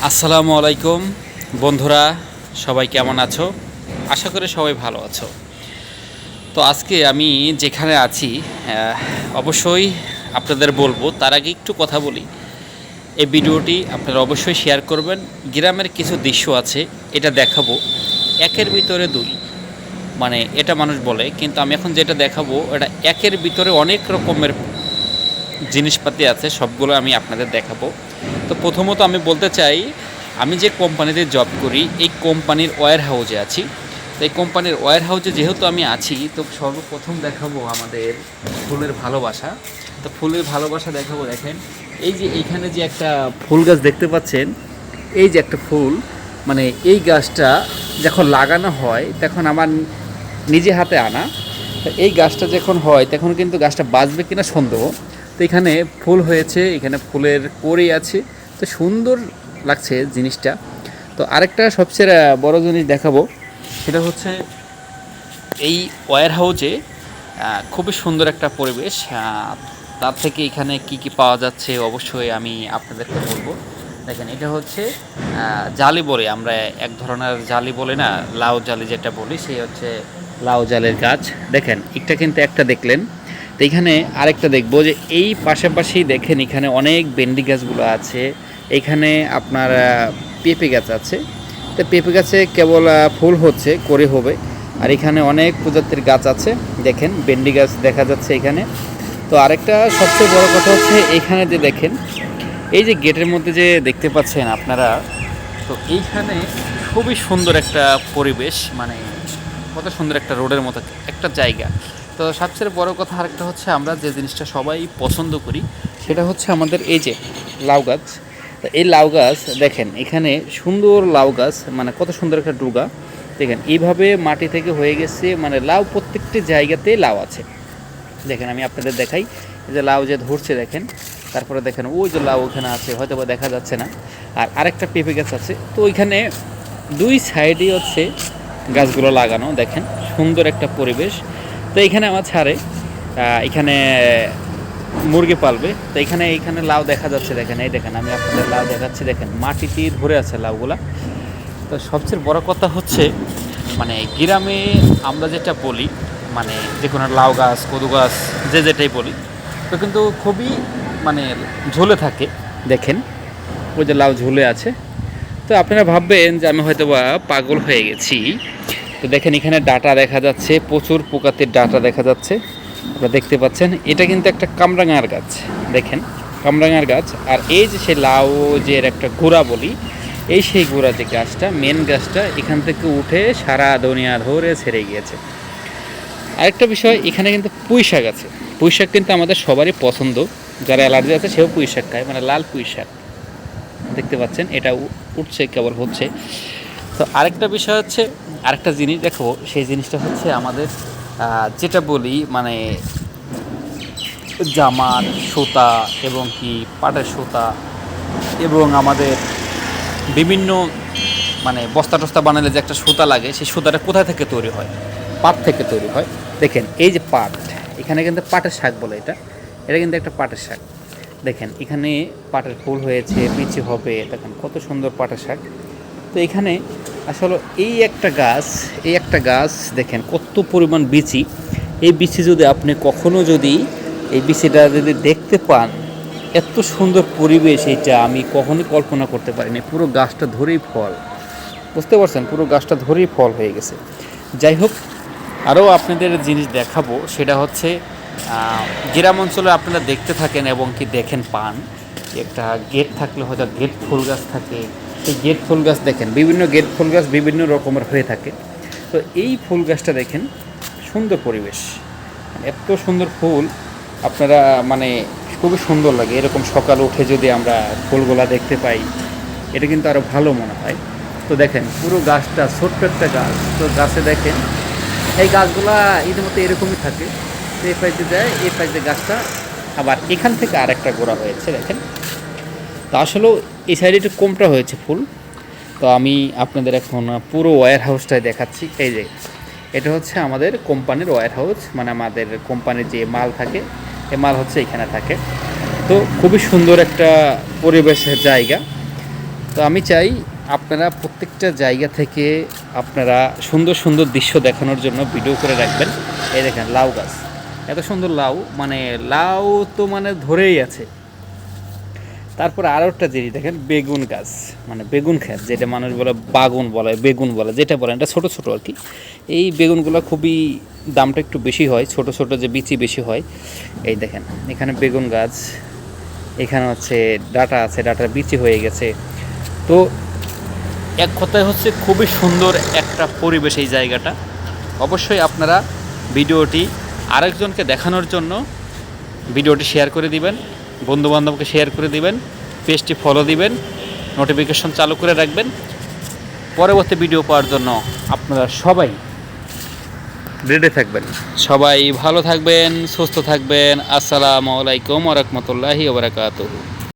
আসসালামু আলাইকুম বন্ধুরা, সবাই কেমন আছো? আশা করি সবাই ভালো আছো। তো আজকে আমি যেখানে আছি অবশ্যই আপনাদের বলবো, তার আগে একটু কথা বলি। এই ভিডিওটি আপনারা অবশ্যই শেয়ার করবেন। গ্রামের কিছু দৃশ্য আছে, এটা দেখাবো একের ভিতরে দুই, মানে এটা মানুষ বলে, কিন্তু আমি এখন যেটা দেখাবো এটা একের ভিতরে অনেক রকমের জিনিসপাতি আছে, সবগুলো আমি আপনাদের দেখাবো। তো প্রথমত আমি বলতে চাই, আমি যে কোম্পানিতে জব করি এই কোম্পানির ওয়্যার হাউসে আছি। তো এই কোম্পানির ওয়্যার হাউসে যেহেতু আমি আছি, তো সর্বপ্রথম দেখাবো আমাদের ফুলের ভালোবাসা। তো ফুলের ভালোবাসা দেখাবো, দেখেন এই যে এইখানে যে একটা ফুল গাছ দেখতে পাচ্ছেন, এই যে একটা ফুল, মানে এই গাছটা যখন লাগানো হয় তখন আমার নিজে হাতে আনা। তো এই গাছটা যখন হয় তখন কিন্তু গাছটা বাঁচবে কিনা সন্দেহ। তো এখানে ফুল হয়েছে, এখানে ফুলের কড়ি আছে, তো সুন্দর লাগছে জিনিসটা। তো আরেকটা সবচেয়ে বড় জিনিস দেখাবো, সেটা হচ্ছে এই ওয়্যার হাউসে খুবই সুন্দর একটা পরিবেশ। তার থেকে এখানে কি কি পাওয়া যাচ্ছে অবশ্যই আমি আপনাদেরকে বলবো। দেখেন এটা হচ্ছে জালি বলে, আমরা এক ধরনের জালি বলি না, লাউ জালি যেটা বলি, সেই হচ্ছে লাউ জালের গাছ। দেখেন এটা কিন্তু একটা দেখলেন, তো এখানে আরেকটা দেখবো যে এই পাশাপাশি দেখেন এখানে অনেক ভেন্ডি গাছগুলো আছে। এখানে আপনার পেঁপে গাছ আছে। তো পেঁপে গাছে কেবল ফুল হচ্ছে, করে হবে। আর এখানে অনেক প্রজাতির গাছ আছে, দেখেন ভেন্ডি গাছ দেখা যাচ্ছে এখানে। তো আরেকটা সবচেয়ে বড় কথা হচ্ছে এখানে যে দেখেন, এই যে গেটের মধ্যে যে দেখতে পাচ্ছেন আপনারা, তো এইখানে খুবই সুন্দর একটা পরিবেশ, মানে কত সুন্দর একটা রোডের মতো একটা জায়গা। তো সবচেয়ে বড় কথা আরেকটা হচ্ছে, আমরা যে জিনিসটা সবাই পছন্দ করি সেটা হচ্ছে আমাদের এই যে লাউ গাছ। তো এই লাউ গাছ দেখেন এখানে সুন্দর লাউ গাছ, মানে কত সুন্দর একটা ডুগা। দেখেন এইভাবে মাটি থেকে হয়ে গেছে, মানে লাউ প্রত্যেকটি জায়গাতেই লাউ আছে। দেখেন আমি আপনাদের দেখাই, এই যে লাউ যে ধরছে দেখেন, তারপরে দেখেন ওই যে লাউ ওখানে আছে, হয়তো বা দেখা যাচ্ছে না। আর আরেকটা পেঁপে গাছ আছে, তো ওইখানে দুই সাইডই হচ্ছে গাছগুলো লাগানো, দেখেন সুন্দর একটা পরিবেশ। তো এখানে আমার ছাড়ে এখানে মুরগি পালবে। তো এখানে লাউ দেখা যাচ্ছে, দেখেন এই দেখেন আমি আপনাদের লাউ দেখাচ্ছি, দেখেন মাটিতে ধরে আছে লাউগুলা। তো সবচেয়ে বড় কথা হচ্ছে, মানে গ্রামে আমরা যেটা বলি, মানে যে কোনো লাউ গাছ, কদু গাছ, যে যেটাই বলি, তো কিন্তু খুবই মানে ঝুলে থাকে। দেখেন ওই যে লাউ ঝুলে আছে। তো আপনারা ভাববেন যে আমি হয়তো বা পাগল হয়ে গেছি। তো দেখেন এখানে ডাটা দেখা যাচ্ছে, প্রচুর পোকাতের ডাটা দেখা যাচ্ছে, আপনারা দেখতে পাচ্ছেন। এটা কিন্তু একটা কামরাঙার গাছ, দেখেন কামরাঙার গাছ। আর এই যে সেই লাউ যে একটা গোড়া বলি, এই সেই গোড়া যে গাছটা, মেন গাছটা এখান থেকে উঠে সারা দুনিয়া ধরে ছেড়ে গিয়েছে। আরেকটা বিষয়, এখানে কিন্তু পুঁই শাক আছে। পুঁই শাক কিন্তু আমাদের সবারই পছন্দ, যারা অ্যালার্জি আছে সেও পুঁই শাক খায়, মানে লাল পুঁই শাক দেখতে পাচ্ছেন, এটা উঠছে কেবল হচ্ছে। তো আরেকটা বিষয় হচ্ছে, আরেকটা জিনিস দেখো, সেই জিনিসটা হচ্ছে আমাদের যেটা বলি, মানে জামার সুতা এবং কি পাটের সুতা, এবং আমাদের বিভিন্ন মানে বস্তা টস্তা বানালে যে একটা সুতা লাগে, সেই সুতাটা কোথায় থেকে তৈরি হয়? পাট থেকে তৈরি হয়। দেখেন এই যে পাট, এখানে কিন্তু পাটের শাক বলে, এটা এটা কিন্তু একটা পাটের শাক। দেখেন এখানে পাটের ফুল হয়েছে, বিচি হবে, দেখেন কত সুন্দর পাটের শাক। তো এখানে আসলে এই একটা গাছ, এই একটা গাছ দেখেন কত পরিমাণ বিচি। এই বিচি যদি আপনি কখনো যদি এই বিচিটা যদি দেখতে পান, এত সুন্দর পরিবেশ, এটা আমি কখনোই কল্পনা করতে পারিনি। পুরো গাছটা ধরেই ফল, বুঝতে পারছেন, পুরো গাছটা ধরেই ফল হয়ে গেছে। যাই হোক, আরও আপনাদের জিনিস দেখাবো, সেটা হচ্ছে গ্রাম অঞ্চলে আপনারা দেখতে থাকেন এবং কি দেখেন পান, একটা গেট থাকলে হয়তো গেট ফুল গাছ থাকে। এই গেট ফুল গাছ দেখেন, বিভিন্ন গেট ফুল গাছ বিভিন্ন রকমের হয়ে থাকে। তো এই ফুল গাছটা দেখেন, সুন্দর পরিবেশ, এত সুন্দর ফুল আপনারা মানে খুবই সুন্দর লাগে। এরকম সকাল উঠে যদি আমরা ফুলগুলা দেখতে পাই, এটা কিন্তু আরও ভালো মনে হয়। তো দেখেন পুরো গাছটা ছোট্ট একটা গাছ, তো গাছে দেখেন এই গাছগুলা ইতিমধ্যে এরকমই থাকে। তো এই পাইতে দেয়, এই পাইতে গাছটা আবার এখান থেকে আরেকটা গোড়া হয়েছে দেখেন। তো আসলেও এই সাইডে একটু কমটা হয়েছে ফুল। তো আমি আপনাদের এখন পুরো ওয়্যার হাউসটাই দেখাচ্ছি। এই যে এটা হচ্ছে আমাদের কোম্পানির ওয়্যার হাউস, মানে আমাদের কোম্পানির যে মাল থাকে, এই মাল হচ্ছে এখানে থাকে। তো খুবই সুন্দর একটা পরিবেশের জায়গা। তো আমি চাই আপনারা প্রত্যেকটা জায়গা থেকে আপনারা সুন্দর সুন্দর দৃশ্য দেখানোর জন্য ভিডিও করে রাখবেন। এই দেখেন লাউ গাছ, এত সুন্দর লাউ, মানে লাউ তো মানে ধরেই আছে। তারপরে আরও একটা জিনিস দেখেন, বেগুন গাছ, মানে বেগুন ক্ষেত, যেটা মানুষ বলে বাগুন বলে, বেগুন বলে, যেটা বলেন, এটা ছোটো ছোটো আর কি। এই বেগুনগুলো খুবই দামটা একটু বেশি হয়, ছোট ছোট যে বিচি বেশি হয়। এই দেখেন এখানে বেগুন গাছ, এখানে হচ্ছে ডাটা আছে, ডাটার বিচি হয়ে গেছে। তো এক কথায় হচ্ছে খুবই সুন্দর একটা পরিবেশ এই জায়গাটা। অবশ্যই আপনারা ভিডিওটি আরেকজনকে দেখানোর জন্য ভিডিওটি শেয়ার করে দিবেন, বন্ধুবান্ধবকে শেয়ার করে দিবেন, পেজটি ফলো দিবেন, নোটিফিকেশন চালু করে রাখবেন। পরবর্তী ভিডিও পাওয়ার জন্য আপনারা সবাই রেডি থাকবেন। সবাই ভালো থাকবেন, সুস্থ থাকবেন। আসসালামু আলাইকুম ওয়া রাহমাতুল্লাহি ওয়া বারাকাতুহু।